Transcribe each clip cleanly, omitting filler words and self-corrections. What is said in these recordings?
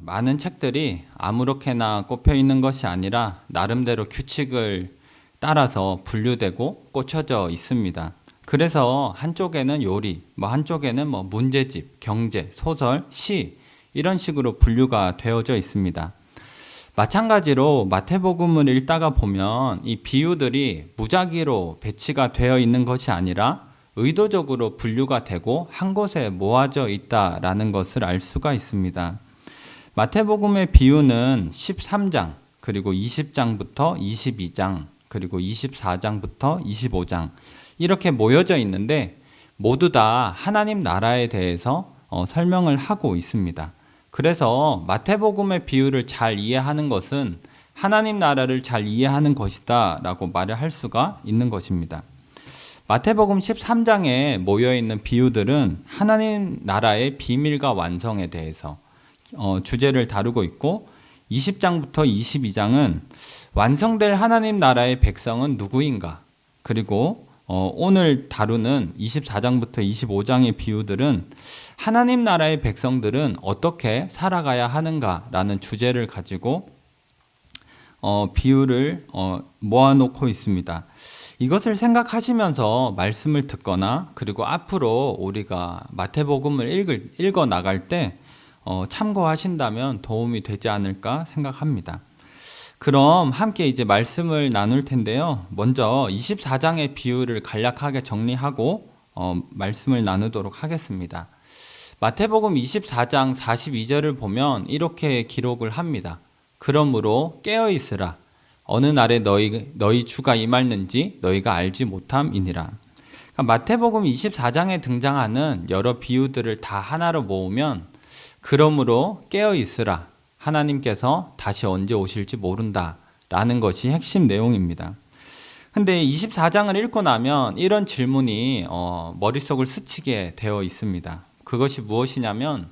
많은 책들이 아무렇게나 꼽혀 있는 것이 아니라 나름대로 규칙을 따라서 분류되고 꽂혀져 있습니다. 그래서 한쪽에는 요리, 한쪽에는 문제집, 경제, 소설, 시 이런 식으로 분류가 되어져 있습니다. 마찬가지로 마태복음을 읽다가 보면 이 비유들이 무작위로 배치가 되어 있는 것이 아니라 의도적으로 분류가 되고 한 곳에 모아져 있다라는 것을 알 수가 있습니다. 마태복음의 비유는 13장, 그리고 20장부터 22장, 그리고 24장부터 25장 이렇게 모여져 있는데 모두 다 하나님 나라에 대해서 설명을 하고 있습니다. 그래서 마태복음의 비유를 잘 이해하는 것은 하나님 나라를 잘 이해하는 것이다 라고 말을 할 수가 있는 것입니다. 마태복음 13장에 모여있는 비유들은 하나님 나라의 비밀과 완성에 대해서 주제를 다루고 있고 20장부터 22장은 완성될 하나님 나라의 백성은 누구인가, 그리고 오늘 다루는 24장부터 25장의 비유들은 하나님 나라의 백성들은 어떻게 살아가야 하는가라는 주제를 가지고 비유를 모아놓고 있습니다. 이것을 생각하시면서 말씀을 듣거나 그리고 앞으로 우리가 마태복음을 읽어 나갈 때 참고하신다면 도움이 되지 않을까 생각합니다. 그럼 함께 이제 말씀을 나눌 텐데요. 먼저 24장의 비유를 간략하게 정리하고 말씀을 나누도록 하겠습니다. 마태복음 24장 42절을 보면 이렇게 기록을 합니다. 그러므로 깨어 있으라. 어느 날에 너희 주가 임하는지 너희가 알지 못함이니라. 그러니까 마태복음 24장에 등장하는 여러 비유들을 다 하나로 모으면 그러므로 깨어 있으라. 하나님께서 다시 언제 오실지 모른다 라는 것이 핵심 내용입니다. 근데 24장을 읽고 나면 이런 질문이 머릿속을 스치게 되어 있습니다. 그것이 무엇이냐면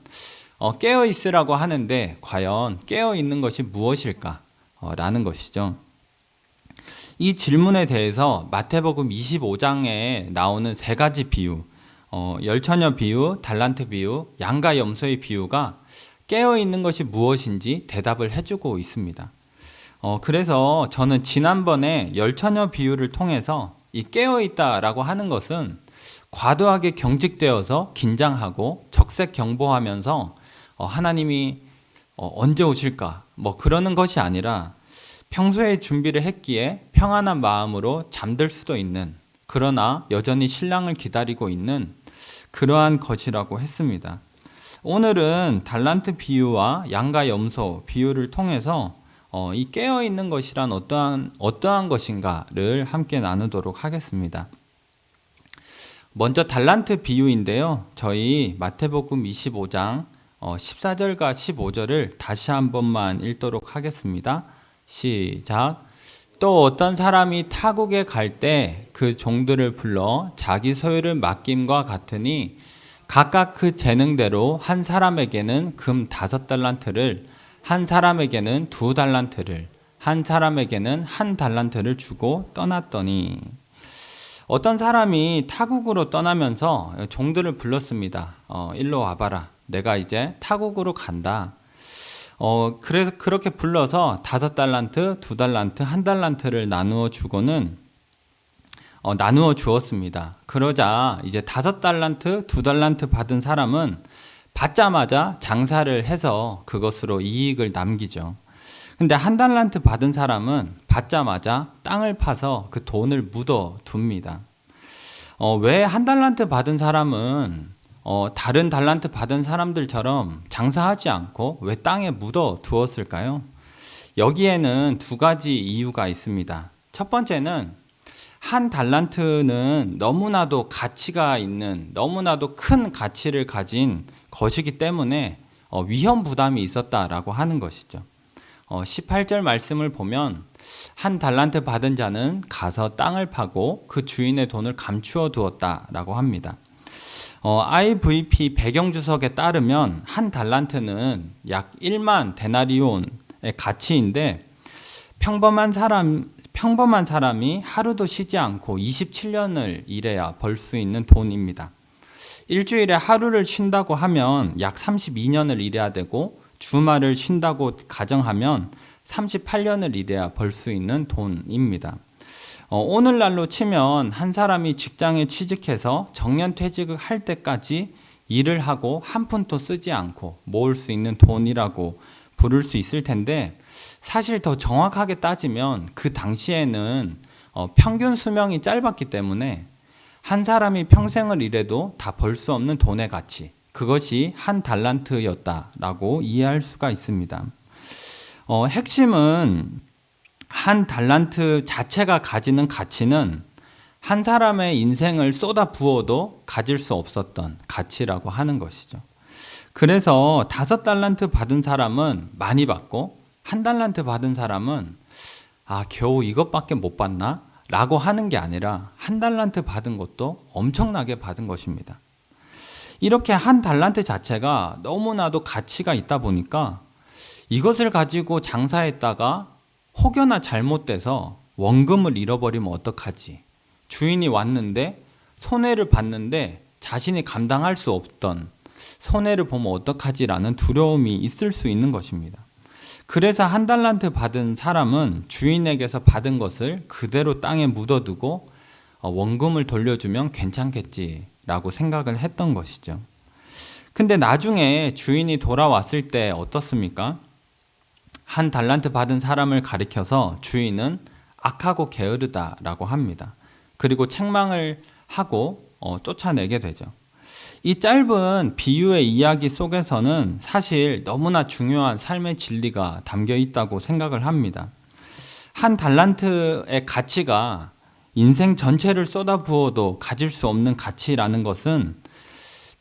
깨어 있으라고 하는데 과연 깨어 있는 것이 무엇일까? 라는 것이죠. 이 질문에 대해서 마태복음 25장에 나오는 세 가지 비유, 열처녀 비유, 달란트 비유, 양과 염소의 비유가 깨어있는 것이 무엇인지 대답을 해주고 있습니다. 그래서 저는 지난번에 열처녀 비유를 통해서 이 깨어있다라고 하는 것은 과도하게 경직되어서 긴장하고 적색경보하면서 하나님이 언제 오실까 그러는 것이 아니라 평소에 준비를 했기에 평안한 마음으로 잠들 수도 있는, 그러나 여전히 신랑을 기다리고 있는 그러한 것이라고 했습니다. 오늘은 달란트 비유와 양과 염소 비유를 통해서 이 깨어있는 것이란 어떠한 것인가를 함께 나누도록 하겠습니다. 먼저 달란트 비유인데요. 저희 마태복음 25장 14절과 15절을 다시 한 번만 읽도록 하겠습니다. 시작. 또 어떤 사람이 타국에 갈 때 그 종들을 불러 자기 소유를 맡김과 같으니 각각 그 재능대로 한 사람에게는 금 5달란트를, 한 사람에게는 2달란트를, 한 사람에게는 1달란트를 주고 떠났더니, 어떤 사람이 타국으로 떠나면서 종들을 불렀습니다. 일로 와봐라. 내가 이제 타국으로 간다. 그래서 그렇게 불러서 5달란트, 2달란트, 1달란트를 나누어 주고는 나누어 주었습니다. 그러자 이제 5달란트, 2달란트 받은 사람은 받자마자 장사를 해서 그것으로 이익을 남기죠. 근데 1달란트 받은 사람은 받자마자 땅을 파서 그 돈을 묻어 둡니다. 왜 1달란트 받은 사람은 다른 달란트 받은 사람들처럼 장사하지 않고 왜 땅에 묻어 두었을까요? 여기에는 두 가지 이유가 있습니다. 첫 번째는 1달란트는 너무나도 가치가 있는, 너무나도 큰 가치를 가진 것이기 때문에 위험 부담이 있었다라고 하는 것이죠. 18절 말씀을 보면 1달란트 받은 자는 가서 땅을 파고 그 주인의 돈을 감추어 두었다라고 합니다. IVP 배경주석에 따르면 1달란트는 약 1만 데나리온의 가치인데 평범한 사람이 하루도 쉬지 않고 27년을 일해야 벌 수 있는 돈입니다. 일주일에 하루를 쉰다고 하면 약 32년을 일해야 되고 주말을 쉰다고 가정하면 38년을 일해야 벌 수 있는 돈입니다. 오늘날로 치면 한 사람이 직장에 취직해서 정년퇴직을 할 때까지 일을 하고 한 푼도 쓰지 않고 모을 수 있는 돈이라고 부를 수 있을 텐데, 사실 더 정확하게 따지면 그 당시에는 평균 수명이 짧았기 때문에 한 사람이 평생을 일해도 다 벌 수 없는 돈의 가치, 그것이 한 달란트였다라고 이해할 수가 있습니다. 핵심은 한 달란트 자체가 가지는 가치는 한 사람의 인생을 쏟아 부어도 가질 수 없었던 가치라고 하는 것이죠. 그래서 5달란트 받은 사람은 많이 받고 1달란트 받은 사람은 겨우 이것밖에 못 받나? 라고 하는 게 아니라 1달란트 받은 것도 엄청나게 받은 것입니다. 이렇게 1달란트 자체가 너무나도 가치가 있다 보니까 이것을 가지고 장사했다가 혹여나 잘못돼서 원금을 잃어버리면 어떡하지? 주인이 왔는데 손해를 봤는데 자신이 감당할 수 없던 손해를 보면 어떡하지라는 두려움이 있을 수 있는 것입니다. 그래서 1달란트 받은 사람은 주인에게서 받은 것을 그대로 땅에 묻어두고 원금을 돌려주면 괜찮겠지라고 생각을 했던 것이죠. 근데 나중에 주인이 돌아왔을 때 어떻습니까? 1달란트 받은 사람을 가리켜서 주인은 악하고 게으르다라고 합니다. 그리고 책망을 하고 쫓아내게 되죠. 이 짧은 비유의 이야기 속에서는 사실 너무나 중요한 삶의 진리가 담겨 있다고 생각을 합니다. 1달란트의 가치가 인생 전체를 쏟아부어도 가질 수 없는 가치라는 것은,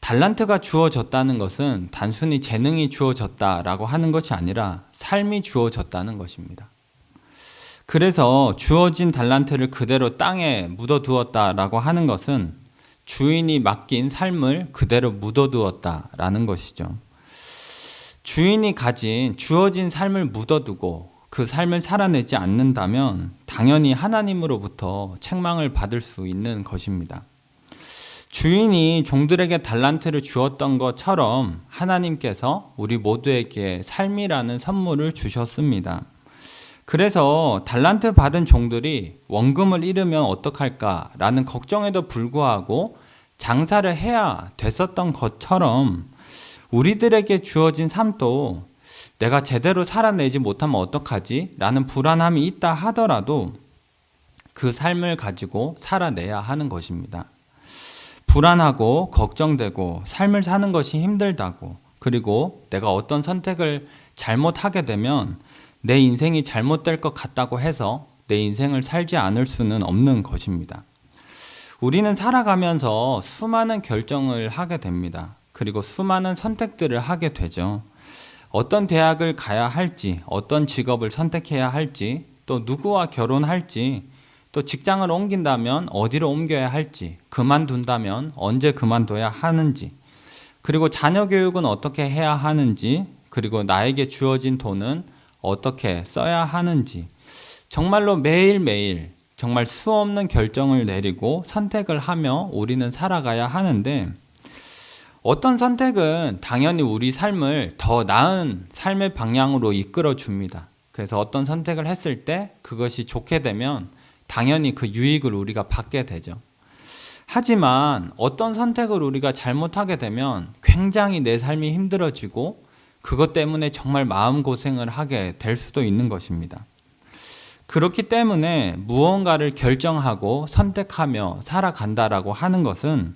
달란트가 주어졌다는 것은 단순히 재능이 주어졌다라고 하는 것이 아니라 삶이 주어졌다는 것입니다. 그래서 주어진 달란트를 그대로 땅에 묻어두었다라고 하는 것은 주인이 맡긴 삶을 그대로 묻어두었다라는 것이죠. 주인이 가진 주어진 삶을 묻어두고 그 삶을 살아내지 않는다면 당연히 하나님으로부터 책망을 받을 수 있는 것입니다. 주인이 종들에게 달란트를 주었던 것처럼 하나님께서 우리 모두에게 삶이라는 선물을 주셨습니다. 그래서 달란트 받은 종들이 원금을 잃으면 어떡할까라는 걱정에도 불구하고 장사를 해야 됐었던 것처럼 우리들에게 주어진 삶도 내가 제대로 살아내지 못하면 어떡하지? 라는 불안함이 있다 하더라도 그 삶을 가지고 살아내야 하는 것입니다. 불안하고 걱정되고 삶을 사는 것이 힘들다고, 그리고 내가 어떤 선택을 잘못하게 되면 내 인생이 잘못될 것 같다고 해서 내 인생을 살지 않을 수는 없는 것입니다. 우리는 살아가면서 수많은 결정을 하게 됩니다. 그리고 수많은 선택들을 하게 되죠. 어떤 대학을 가야 할지, 어떤 직업을 선택해야 할지, 또 누구와 결혼할지, 또 직장을 옮긴다면 어디로 옮겨야 할지, 그만둔다면 언제 그만둬야 하는지, 그리고 자녀 교육은 어떻게 해야 하는지, 그리고 나에게 주어진 돈은 어떻게 써야 하는지, 정말로 매일매일 정말 수없는 결정을 내리고 선택을 하며 우리는 살아가야 하는데, 어떤 선택은 당연히 우리 삶을 더 나은 삶의 방향으로 이끌어 줍니다. 그래서 어떤 선택을 했을 때 그것이 좋게 되면 당연히 그 유익을 우리가 받게 되죠. 하지만 어떤 선택을 우리가 잘못하게 되면 굉장히 내 삶이 힘들어지고 그것 때문에 정말 마음고생을 하게 될 수도 있는 것입니다. 그렇기 때문에 무언가를 결정하고 선택하며 살아간다라고 하는 것은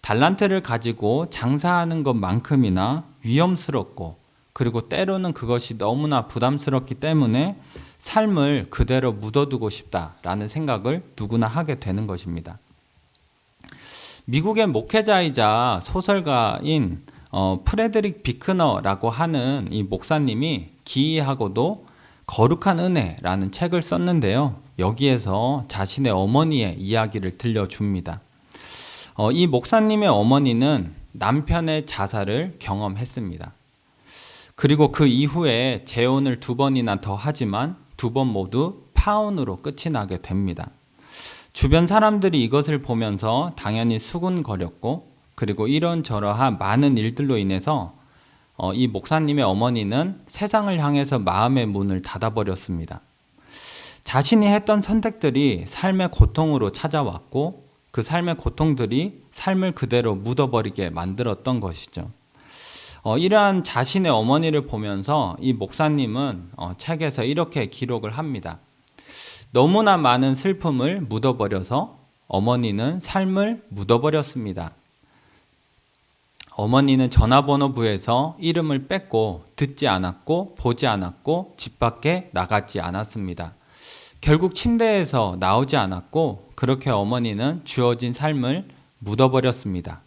달란트를 가지고 장사하는 것만큼이나 위험스럽고, 그리고 때로는 그것이 너무나 부담스럽기 때문에 삶을 그대로 묻어두고 싶다라는 생각을 누구나 하게 되는 것입니다. 미국의 목회자이자 소설가인 프레드릭 비크너라고 하는 이 목사님이 기이하고도 거룩한 은혜라는 책을 썼는데요. 여기에서 자신의 어머니의 이야기를 들려줍니다. 이 목사님의 어머니는 남편의 자살을 경험했습니다. 그리고 그 이후에 재혼을 2번이나 더 하지만 2번 모두 파혼으로 끝이 나게 됩니다. 주변 사람들이 이것을 보면서 당연히 수군거렸고, 그리고 이런저러한 많은 일들로 인해서 이 목사님의 어머니는 세상을 향해서 마음의 문을 닫아버렸습니다. 자신이 했던 선택들이 삶의 고통으로 찾아왔고 그 삶의 고통들이 삶을 그대로 묻어버리게 만들었던 것이죠. 이러한 자신의 어머니를 보면서 이 목사님은 책에서 이렇게 기록을 합니다. 너무나 많은 슬픔을 묻어버려서 어머니는 삶을 묻어버렸습니다. 어머니는 전화번호부에서 이름을 뺐고 듣지 않았고 보지 않았고 집 밖에 나가지 않았습니다. 결국 침대에서 나오지 않았고 그렇게 어머니는 주어진 삶을 묻어버렸습니다.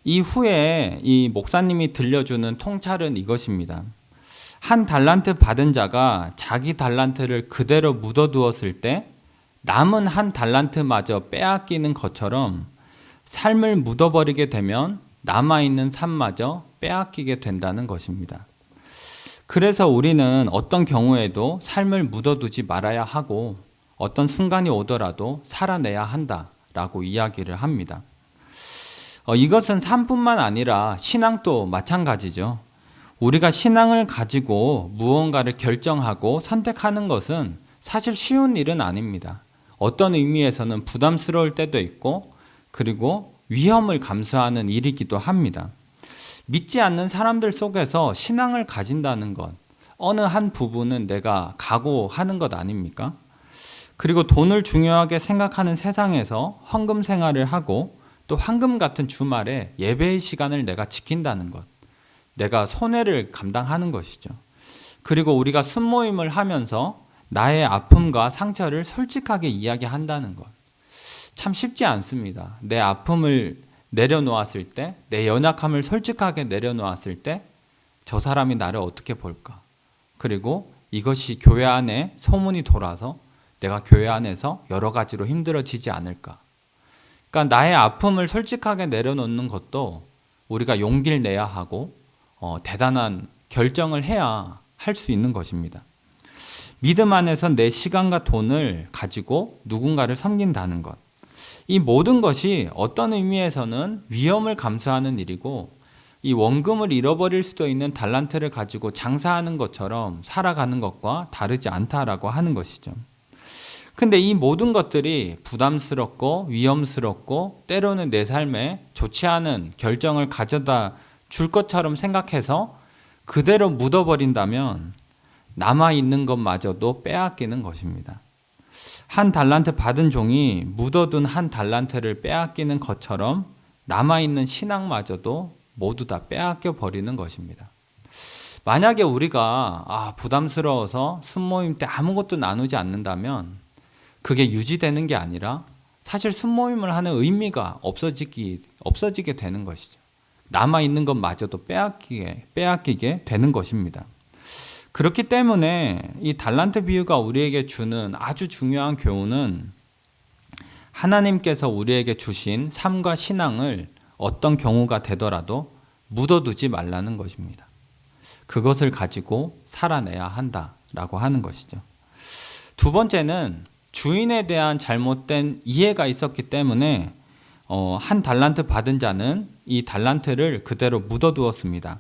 이후에 이 목사님이 들려주는 통찰은 이것입니다. 한 달란트 받은 자가 자기 달란트를 그대로 묻어두었을 때 남은 한 달란트마저 빼앗기는 것처럼 삶을 묻어버리게 되면 남아있는 삶마저 빼앗기게 된다는 것입니다. 그래서 우리는 어떤 경우에도 삶을 묻어두지 말아야 하고 어떤 순간이 오더라도 살아내야 한다라고 이야기를 합니다. 이것은 삶뿐만 아니라 신앙도 마찬가지죠. 우리가 신앙을 가지고 무언가를 결정하고 선택하는 것은 사실 쉬운 일은 아닙니다. 어떤 의미에서는 부담스러울 때도 있고 그리고 위험을 감수하는 일이기도 합니다. 믿지 않는 사람들 속에서 신앙을 가진다는 것, 어느 한 부분은 내가 각오하는 것 아닙니까? 그리고 돈을 중요하게 생각하는 세상에서 헌금 생활을 하고 또 황금 같은 주말에 예배의 시간을 내가 지킨다는 것, 내가 손해를 감당하는 것이죠. 그리고 우리가 순모임을 하면서 나의 아픔과 상처를 솔직하게 이야기한다는 것, 참 쉽지 않습니다. 내 아픔을 내려놓았을 때, 내 연약함을 솔직하게 내려놓았을 때 저 사람이 나를 어떻게 볼까? 그리고 이것이 교회 안에 소문이 돌아서 내가 교회 안에서 여러 가지로 힘들어지지 않을까? 그러니까 나의 아픔을 솔직하게 내려놓는 것도 우리가 용기를 내야 하고 대단한 결정을 해야 할 수 있는 것입니다. 믿음 안에서 내 시간과 돈을 가지고 누군가를 섬긴다는 것. 이 모든 것이 어떤 의미에서는 위험을 감수하는 일이고 이 원금을 잃어버릴 수도 있는 달란트를 가지고 장사하는 것처럼 살아가는 것과 다르지 않다라고 하는 것이죠. 근데 이 모든 것들이 부담스럽고 위험스럽고 때로는 내 삶에 좋지 않은 결정을 가져다 줄 것처럼 생각해서 그대로 묻어버린다면 남아있는 것마저도 빼앗기는 것입니다. 한 달란트 받은 종이 묻어둔 한 달란트를 빼앗기는 것처럼 남아있는 신앙마저도 모두 다 빼앗겨 버리는 것입니다. 만약에 우리가 부담스러워서 순모임 때 아무것도 나누지 않는다면 그게 유지되는 게 아니라 사실 순모임을 하는 의미가 없어지게 되는 것이죠. 남아있는 것마저도 빼앗기게 되는 것입니다. 그렇기 때문에 이 달란트 비유가 우리에게 주는 아주 중요한 교훈은 하나님께서 우리에게 주신 삶과 신앙을 어떤 경우가 되더라도 묻어두지 말라는 것입니다. 그것을 가지고 살아내야 한다라고 하는 것이죠. 두 번째는 주인에 대한 잘못된 이해가 있었기 때문에 한 달란트 받은 자는 이 달란트를 그대로 묻어두었습니다.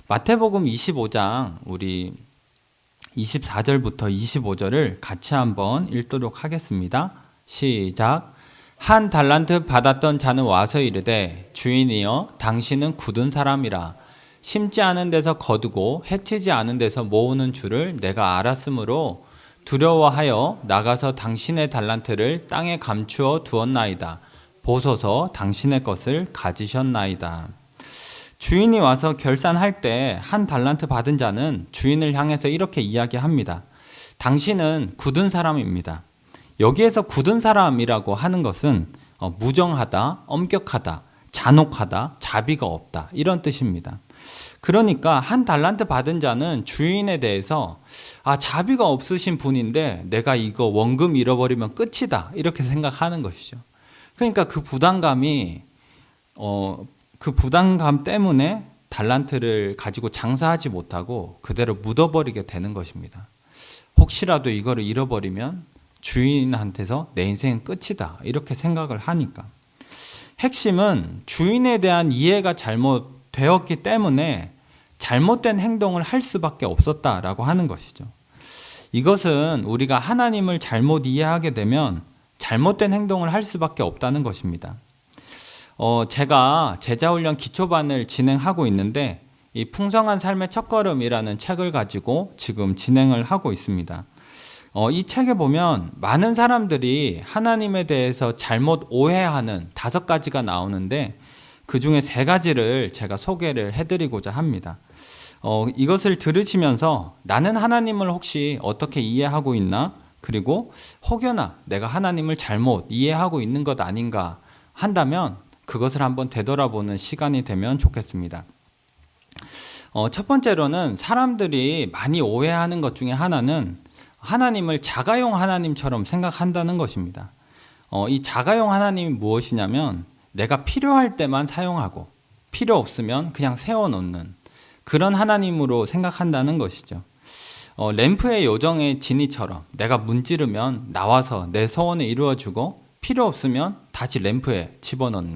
마태복음 25장 우리 24절부터 25절을 같이 한번 읽도록 하겠습니다. 시작. 한 달란트 받았던 자는 와서 이르되 주인이여 당신은 굳은 사람이라 심지 않은 데서 거두고 해치지 않은 데서 모으는 줄을 내가 알았으므로 두려워하여 나가서 당신의 달란트를 땅에 감추어 두었나이다. 보소서 당신의 것을 가지셨나이다. 주인이 와서 결산할 때 한 달란트 받은 자는 주인을 향해서 이렇게 이야기합니다. 당신은 굳은 사람입니다. 여기에서 굳은 사람이라고 하는 것은 무정하다, 엄격하다, 잔혹하다, 자비가 없다 이런 뜻입니다. 그러니까 한 달란트 받은 자는 주인에 대해서 자비가 없으신 분인데 내가 이거 원금 잃어버리면 끝이다 이렇게 생각하는 것이죠. 그러니까 그 부담감 때문에 달란트를 가지고 장사하지 못하고 그대로 묻어버리게 되는 것입니다. 혹시라도 이거를 잃어버리면 주인한테서 내 인생은 끝이다 이렇게 생각을 하니까. 핵심은 주인에 대한 이해가 잘못되었기 때문에 잘못된 행동을 할 수밖에 없었다라고 하는 것이죠. 이것은 우리가 하나님을 잘못 이해하게 되면 잘못된 행동을 할 수밖에 없다는 것입니다. 제가 제자훈련 기초반을 진행하고 있는데 이 풍성한 삶의 첫걸음이라는 책을 가지고 지금 진행을 하고 있습니다. 이 책에 보면 많은 사람들이 하나님에 대해서 잘못 오해하는 5가지가 나오는데 그 중에 3가지를 제가 소개를 해드리고자 합니다. 이것을 들으시면서 나는 하나님을 혹시 어떻게 이해하고 있나? 그리고 혹여나 내가 하나님을 잘못 이해하고 있는 것 아닌가 한다면 그것을 한번 되돌아보는 시간이 되면 좋겠습니다. 첫 번째로는 사람들이 많이 오해하는 것 중에 하나는 하나님을 자가용 하나님처럼 생각한다는 것입니다. 이 자가용 하나님이 무엇이냐면 내가 필요할 때만 사용하고 필요 없으면 그냥 세워놓는 그런 하나님으로 생각한다는 것이죠. 램프의 요정의 지니처럼 내가 문지르면 나와서 내 소원을 이루어주고 필요 없으면 다시 램프에 집어넣는,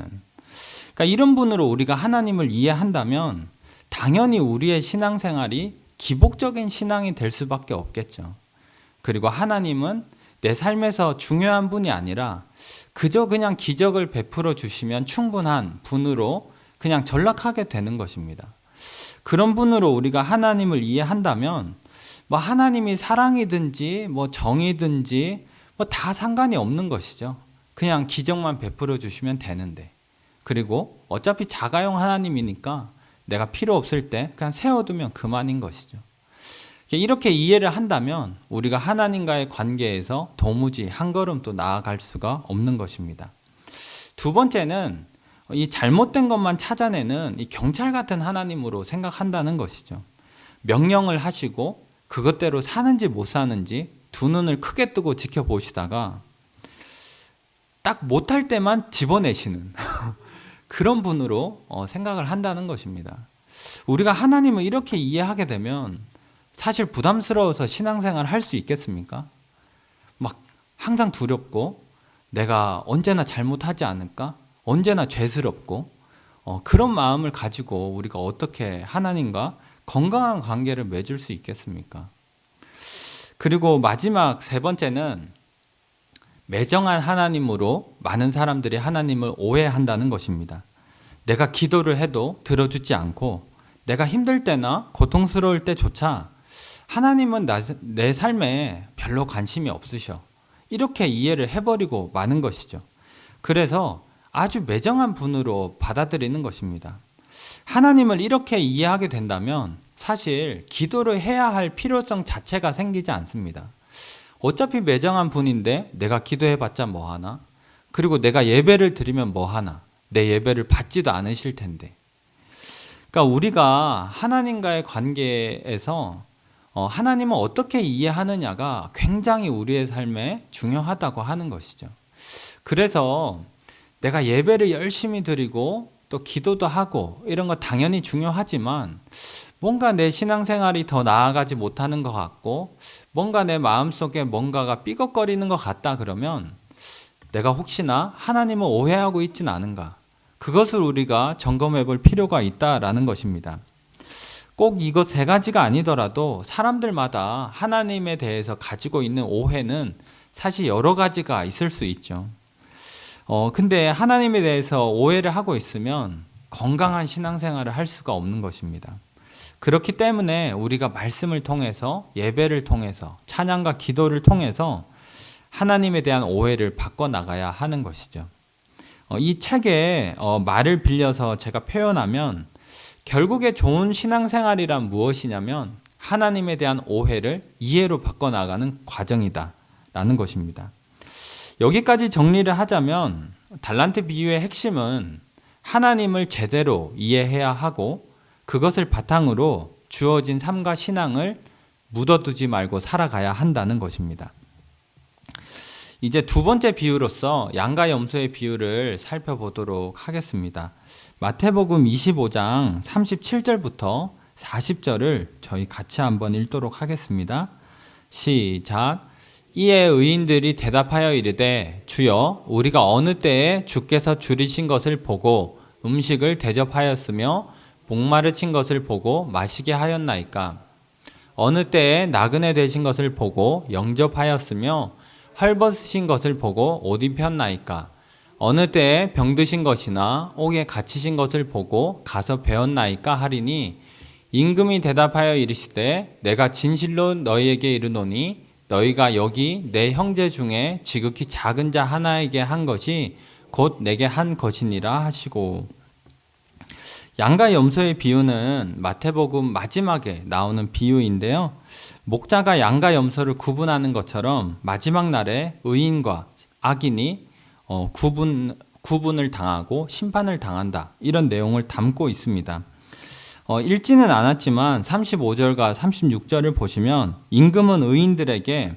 그러니까 이런 분으로 우리가 하나님을 이해한다면 당연히 우리의 신앙생활이 기복적인 신앙이 될 수밖에 없겠죠. 그리고 하나님은 내 삶에서 중요한 분이 아니라 그저 그냥 기적을 베풀어 주시면 충분한 분으로 그냥 전락하게 되는 것입니다. 그런 분으로 우리가 하나님을 이해한다면 뭐 하나님이 사랑이든지 뭐 정이든지 뭐 다 상관이 없는 것이죠. 그냥 기적만 베풀어 주시면 되는데, 그리고 어차피 자가용 하나님이니까 내가 필요 없을 때 그냥 세워두면 그만인 것이죠. 이렇게 이해를 한다면 우리가 하나님과의 관계에서 도무지 한 걸음 또 나아갈 수가 없는 것입니다. 2번째는 이 잘못된 것만 찾아내는 이 경찰 같은 하나님으로 생각한다는 것이죠. 명령을 하시고 그것대로 사는지 못 사는지 2눈을 크게 뜨고 지켜보시다가 딱 못할 때만 집어내시는 그런 분으로 생각을 한다는 것입니다. 우리가 하나님을 이렇게 이해하게 되면 사실 부담스러워서 신앙생활 할 수 있겠습니까? 막 항상 두렵고 내가 언제나 잘못하지 않을까? 언제나 죄스럽고 그런 마음을 가지고 우리가 어떻게 하나님과 건강한 관계를 맺을 수 있겠습니까? 그리고 마지막 3번째는 매정한 하나님으로 많은 사람들이 하나님을 오해한다는 것입니다. 내가 기도를 해도 들어주지 않고 내가 힘들 때나 고통스러울 때조차 하나님은 내 삶에 별로 관심이 없으셔. 이렇게 이해를 해버리고 마는 것이죠. 그래서 아주 매정한 분으로 받아들이는 것입니다. 하나님을 이렇게 이해하게 된다면 사실 기도를 해야 할 필요성 자체가 생기지 않습니다. 어차피 매정한 분인데 내가 기도해봤자 뭐하나? 그리고 내가 예배를 드리면 뭐하나? 내 예배를 받지도 않으실 텐데. 그러니까 우리가 하나님과의 관계에서 하나님을 어떻게 이해하느냐가 굉장히 우리의 삶에 중요하다고 하는 것이죠. 그래서 내가 예배를 열심히 드리고 또 기도도 하고 이런 거 당연히 중요하지만 뭔가 내 신앙생활이 더 나아가지 못하는 것 같고 뭔가 내 마음속에 뭔가가 삐걱거리는 것 같다 그러면 내가 혹시나 하나님을 오해하고 있진 않은가, 그것을 우리가 점검해 볼 필요가 있다라는 것입니다. 꼭 이것 3가지가 아니더라도 사람들마다 하나님에 대해서 가지고 있는 오해는 사실 여러 가지가 있을 수 있죠. 근데 하나님에 대해서 오해를 하고 있으면 건강한 신앙생활을 할 수가 없는 것입니다. 그렇기 때문에 우리가 말씀을 통해서 예배를 통해서 찬양과 기도를 통해서 하나님에 대한 오해를 바꿔나가야 하는 것이죠. 이 책의 말을 빌려서 제가 표현하면 결국에 좋은 신앙생활이란 무엇이냐면 하나님에 대한 오해를 이해로 바꿔나가는 과정이다 라는 것입니다. 여기까지 정리를 하자면 달란트 비유의 핵심은 하나님을 제대로 이해해야 하고 그것을 바탕으로 주어진 삶과 신앙을 묻어두지 말고 살아가야 한다는 것입니다. 이제 2번째 비유로서 양과 염소의 비유를 살펴보도록 하겠습니다. 마태복음 25장 37절부터 40절을 저희 같이 한번 읽도록 하겠습니다. 시작. 이에 의인들이 대답하여 이르되 주여 우리가 어느 때에 주께서 줄이신 것을 보고 음식을 대접하였으며 목마르친 것을 보고 마시게 하였나이까? 어느 때에 나그네 되신 것을 보고 영접하였으며 헐벗으신 것을 보고 옷 입혔나이까? 어느 때에 병드신 것이나 옥에 갇히신 것을 보고 가서 배웠나이까 하리니, 임금이 대답하여 이르시되 내가 진실로 너희에게 이르노니 너희가 여기 내 형제 중에 지극히 작은 자 하나에게 한 것이 곧 내게 한 것이니라 하시고. 양과 염소의 비유는 마태복음 마지막에 나오는 비유인데요. 목자가 양과 염소를 구분하는 것처럼 마지막 날에 의인과 악인이 구분을 당하고 심판을 당한다, 이런 내용을 담고 있습니다. 읽지는 않았지만 35절과 36절을 보시면 임금은 의인들에게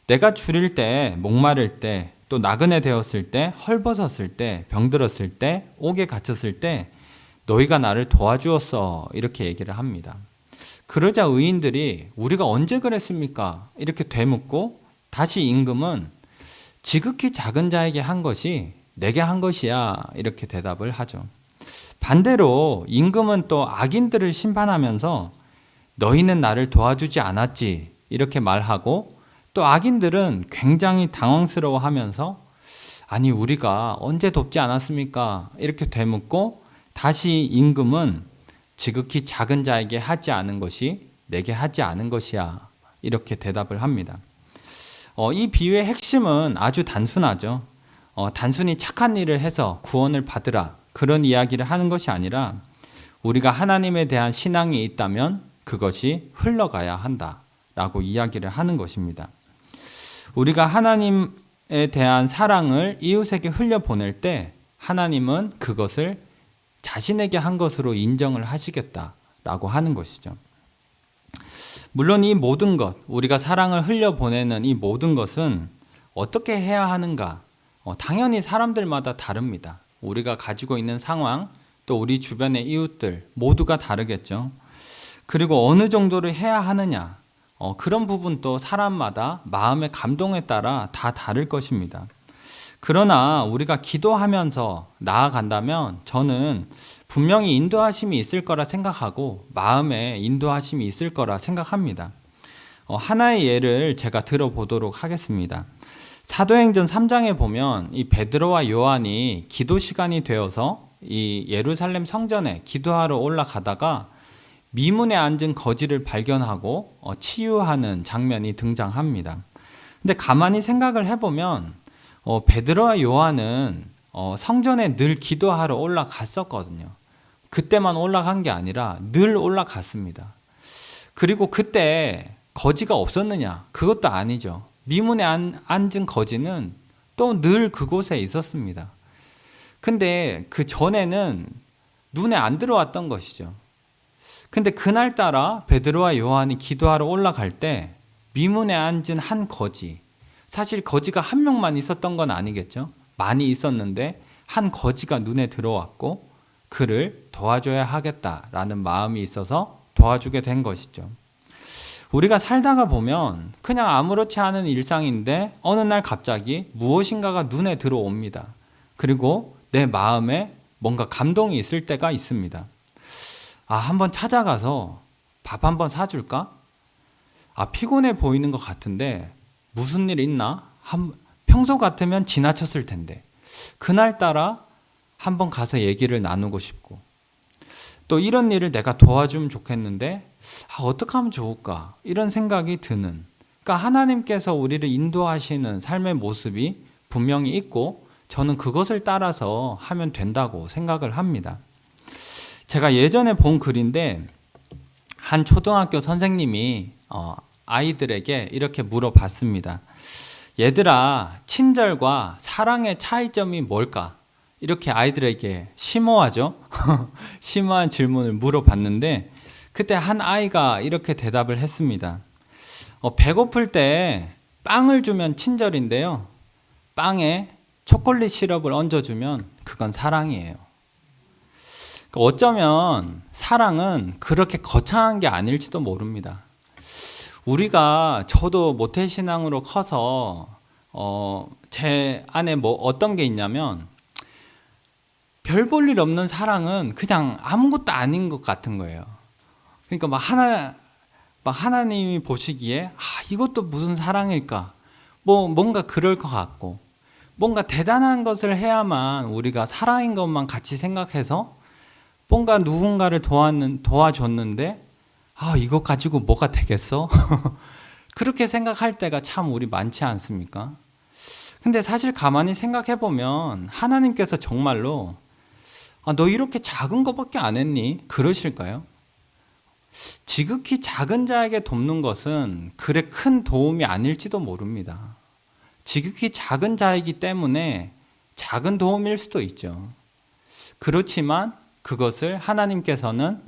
내가 줄일 때, 목마를 때, 또 나그네 되었을 때, 헐벗었을 때, 병들었을 때, 옥에 갇혔을 때 너희가 나를 도와주었어, 이렇게 얘기를 합니다. 그러자 의인들이 우리가 언제 그랬습니까? 이렇게 되묻고 다시 임금은 지극히 작은 자에게 한 것이 내게 한 것이야, 이렇게 대답을 하죠. 반대로 임금은 또 악인들을 심판하면서 너희는 나를 도와주지 않았지, 이렇게 말하고, 또 악인들은 굉장히 당황스러워하면서 아니 우리가 언제 돕지 않았습니까? 이렇게 되묻고 다시 임금은 지극히 작은 자에게 하지 않은 것이 내게 하지 않은 것이야, 이렇게 대답을 합니다. 이 비유의 핵심은 아주 단순하죠. 단순히 착한 일을 해서 구원을 받으라, 그런 이야기를 하는 것이 아니라 우리가 하나님에 대한 신앙이 있다면 그것이 흘러가야 한다라고 이야기를 하는 것입니다. 우리가 하나님에 대한 사랑을 이웃에게 흘려보낼 때 하나님은 그것을 자신에게 한 것으로 인정을 하시겠다라고 하는 것이죠. 물론 이 모든 것, 우리가 사랑을 흘려보내는 이 모든 것은 어떻게 해야 하는가? 당연히 사람들마다 다릅니다. 우리가 가지고 있는 상황, 또 우리 주변의 이웃들 모두가 다르겠죠. 그리고 어느 정도를 해야 하느냐, 그런 부분도 사람마다 마음의 감동에 따라 다 다를 것입니다. 그러나 우리가 기도하면서 나아간다면 저는 분명히 인도하심이 있을 거라 생각하고 마음에 인도하심이 있을 거라 생각합니다. 하나의 예를 제가 들어보도록 하겠습니다. 사도행전 3장에 보면 이 베드로와 요한이 기도 시간이 되어서 이 예루살렘 성전에 기도하러 올라가다가 미문에 앉은 거지를 발견하고 치유하는 장면이 등장합니다. 근데 가만히 생각을 해보면 베드로와 요한은 성전에 늘 기도하러 올라갔었거든요. 그때만 올라간 게 아니라 늘 올라갔습니다. 그리고 그때 거지가 없었느냐? 그것도 아니죠. 미문에 앉은 거지는 또 늘 그곳에 있었습니다. 근데 그 전에는 눈에 안 들어왔던 것이죠. 근데 그날따라 베드로와 요한이 기도하러 올라갈 때 미문에 앉은 한 거지, 사실 거지가 한 명만 있었던 건 아니겠죠. 많이 있었는데 한 거지가 눈에 들어왔고 그를 도와줘야 하겠다라는 마음이 있어서 도와주게 된 것이죠. 우리가 살다가 보면 그냥 아무렇지 않은 일상인데 어느 날 갑자기 무엇인가가 눈에 들어옵니다. 그리고 내 마음에 뭔가 감동이 있을 때가 있습니다. 한번 찾아가서 밥 한번 사줄까? 피곤해 보이는 것 같은데 무슨 일 있나? 평소 같으면 지나쳤을 텐데 그날따라 한번 가서 얘기를 나누고 싶고, 또 이런 일을 내가 도와주면 좋겠는데 어떻게 하면 좋을까? 이런 생각이 드는, 그러니까 하나님께서 우리를 인도하시는 삶의 모습이 분명히 있고 저는 그것을 따라서 하면 된다고 생각을 합니다. 제가 예전에 본 글인데 한 초등학교 선생님이 아이들에게 이렇게 물어봤습니다. 얘들아, 친절과 사랑의 차이점이 뭘까? 이렇게 아이들에게 심오하죠? 심오한 질문을 물어봤는데 그때 한 아이가 이렇게 대답을 했습니다. 배고플 때 빵을 주면 친절인데요, 빵에 초콜릿 시럽을 얹어주면 그건 사랑이에요. 어쩌면 사랑은 그렇게 거창한 게 아닐지도 모릅니다. 저도 모태신앙으로 커서 제 안에 어떤 게 있냐면 별 볼 일 없는 사랑은 그냥 아무것도 아닌 것 같은 거예요. 그러니까 막 하나님이 보시기에 이것도 무슨 사랑일까? 뭔가 그럴 것 같고, 뭔가 대단한 것을 해야만 우리가 사랑인 것만 같이 생각해서 뭔가 누군가를 도와줬는데 이것 가지고 뭐가 되겠어? 그렇게 생각할 때가 참 우리 많지 않습니까? 근데 사실 가만히 생각해 보면 하나님께서 정말로 너 이렇게 작은 것밖에 안 했니? 그러실까요? 지극히 작은 자에게 돕는 것은 그래 큰 도움이 아닐지도 모릅니다. 지극히 작은 자이기 때문에 작은 도움일 수도 있죠. 그렇지만 그것을 하나님께서는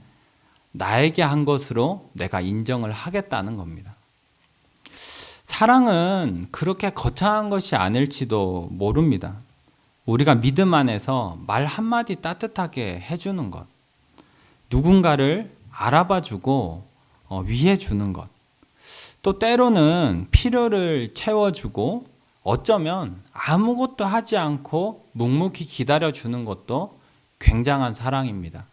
나에게 한 것으로 내가 인정을 하겠다는 겁니다. 사랑은 그렇게 거창한 것이 아닐지도 모릅니다. 우리가 믿음 안에서 말 한마디 따뜻하게 해주는 것, 누군가를 알아봐주고 위해주는 것, 또 때로는 필요를 채워주고 어쩌면 아무것도 하지 않고 묵묵히 기다려주는 것도 굉장한 사랑입니다.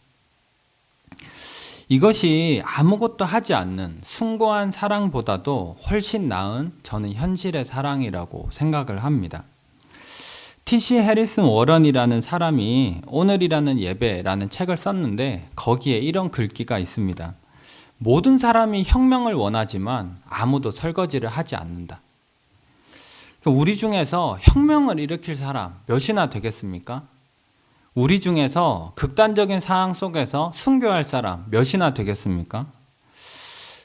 이것이 아무것도 하지 않는 숭고한 사랑보다도 훨씬 나은 저는 현실의 사랑이라고 생각을 합니다. T.C. 해리슨 워런이라는 사람이 오늘이라는 예배라는 책을 썼는데 거기에 이런 글귀가 있습니다. 모든 사람이 혁명을 원하지만 아무도 설거지를 하지 않는다. 우리 중에서 혁명을 일으킬 사람 몇이나 되겠습니까? 우리 중에서 극단적인 상황 속에서 순교할 사람 몇이나 되겠습니까?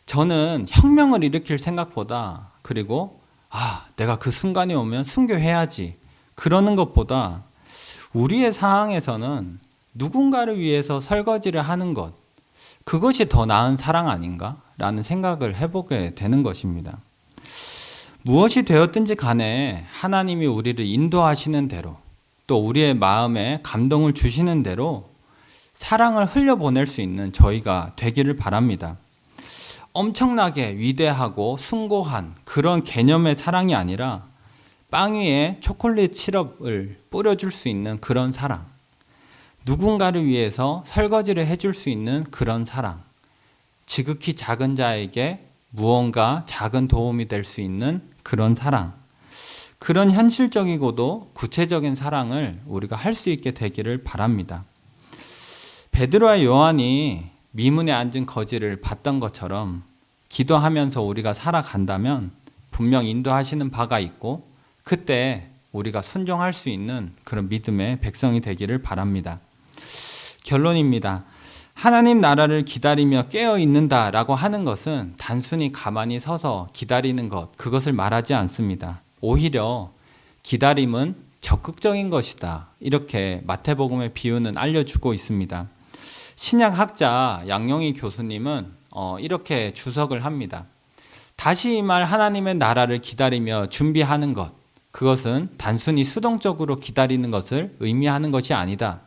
저는 혁명을 일으킬 생각보다 그리고 내가 그 순간이 오면 순교해야지 그러는 것보다 우리의 상황에서는 누군가를 위해서 설거지를 하는 것 그것이 더 나은 사랑 아닌가? 라는 생각을 해보게 되는 것입니다. 무엇이 되었든지 간에 하나님이 우리를 인도하시는 대로 또 우리의 마음에 감동을 주시는 대로 사랑을 흘려보낼 수 있는 저희가 되기를 바랍니다. 엄청나게 위대하고 숭고한 그런 개념의 사랑이 아니라 빵 위에 초콜릿 시럽을 뿌려줄 수 있는 그런 사랑, 누군가를 위해서 설거지를 해줄 수 있는 그런 사랑, 지극히 작은 자에게 무언가 작은 도움이 될 수 있는 그런 사랑, 그런 현실적이고도 구체적인 사랑을 우리가 할 수 있게 되기를 바랍니다. 베드로와 요한이 미문에 앉은 거지를 봤던 것처럼 기도하면서 우리가 살아간다면 분명 인도하시는 바가 있고 그때 우리가 순종할 수 있는 그런 믿음의 백성이 되기를 바랍니다. 결론입니다. 하나님 나라를 기다리며 깨어 있는다라고 하는 것은 단순히 가만히 서서 기다리는 것, 그것을 말하지 않습니다. 오히려 기다림은 적극적인 것이다. 이렇게 마태복음의 비유는 알려주고 있습니다. 신약학자 양용희 교수님은 이렇게 주석을 합니다. 다시 이 말 하나님의 나라를 기다리며 준비하는 것, 그것은 단순히 수동적으로 기다리는 것을 의미하는 것이 아니다.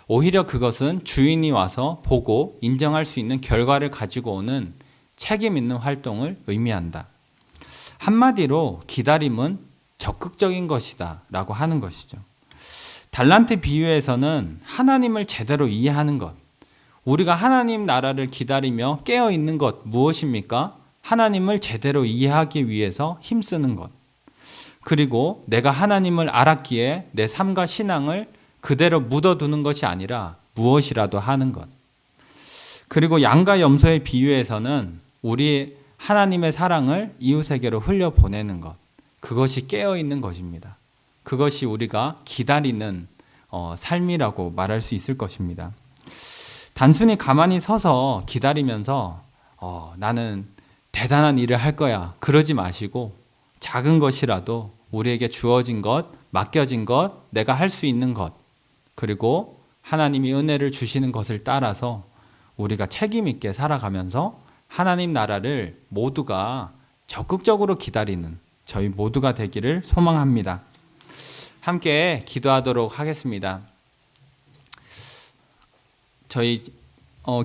오히려 그것은 주인이 와서 보고 인정할 수 있는 결과를 가지고 오는 책임 있는 활동을 의미한다. 한마디로 기다림은 적극적인 것이다 라고 하는 것이죠. 달란트 비유에서는 하나님을 제대로 이해하는 것, 우리가 하나님 나라를 기다리며 깨어 있는 것 무엇입니까? 하나님을 제대로 이해하기 위해서 힘쓰는 것, 그리고 내가 하나님을 알았기에 내 삶과 신앙을 그대로 묻어두는 것이 아니라 무엇이라도 하는 것, 그리고 양과 염소의 비유에서는 우리 하나님의 사랑을 이웃에게로 흘려보내는 것, 그것이 깨어있는 것입니다. 그것이 우리가 기다리는 삶이라고 말할 수 있을 것입니다. 단순히 가만히 서서 기다리면서 나는 대단한 일을 할 거야 그러지 마시고 작은 것이라도 우리에게 주어진 것, 맡겨진 것, 내가 할 수 있는 것, 그리고 하나님이 은혜를 주시는 것을 따라서 우리가 책임 있게 살아가면서 하나님 나라를 모두가 적극적으로 기다리는 저희 모두가 되기를 소망합니다. 함께 기도하도록 하겠습니다. 저희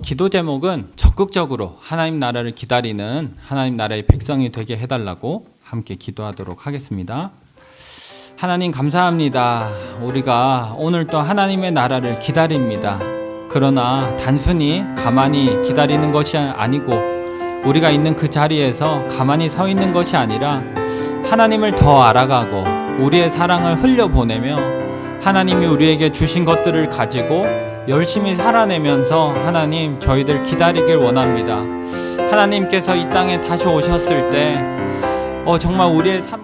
기도 제목은 적극적으로 하나님 나라를 기다리는 하나님 나라의 백성이 되게 해달라고 함께 기도하도록 하겠습니다. 하나님 감사합니다. 우리가 오늘 또 하나님의 나라를 기다립니다. 그러나 단순히 가만히 기다리는 것이 아니고 우리가 있는 그 자리에서 가만히 서 있는 것이 아니라 하나님을 더 알아가고 우리의 사랑을 흘려보내며 하나님이 우리에게 주신 것들을 가지고 열심히 살아내면서 하나님 저희들 기다리길 원합니다. 하나님께서 이 땅에 다시 오셨을 때 정말 우리의 삶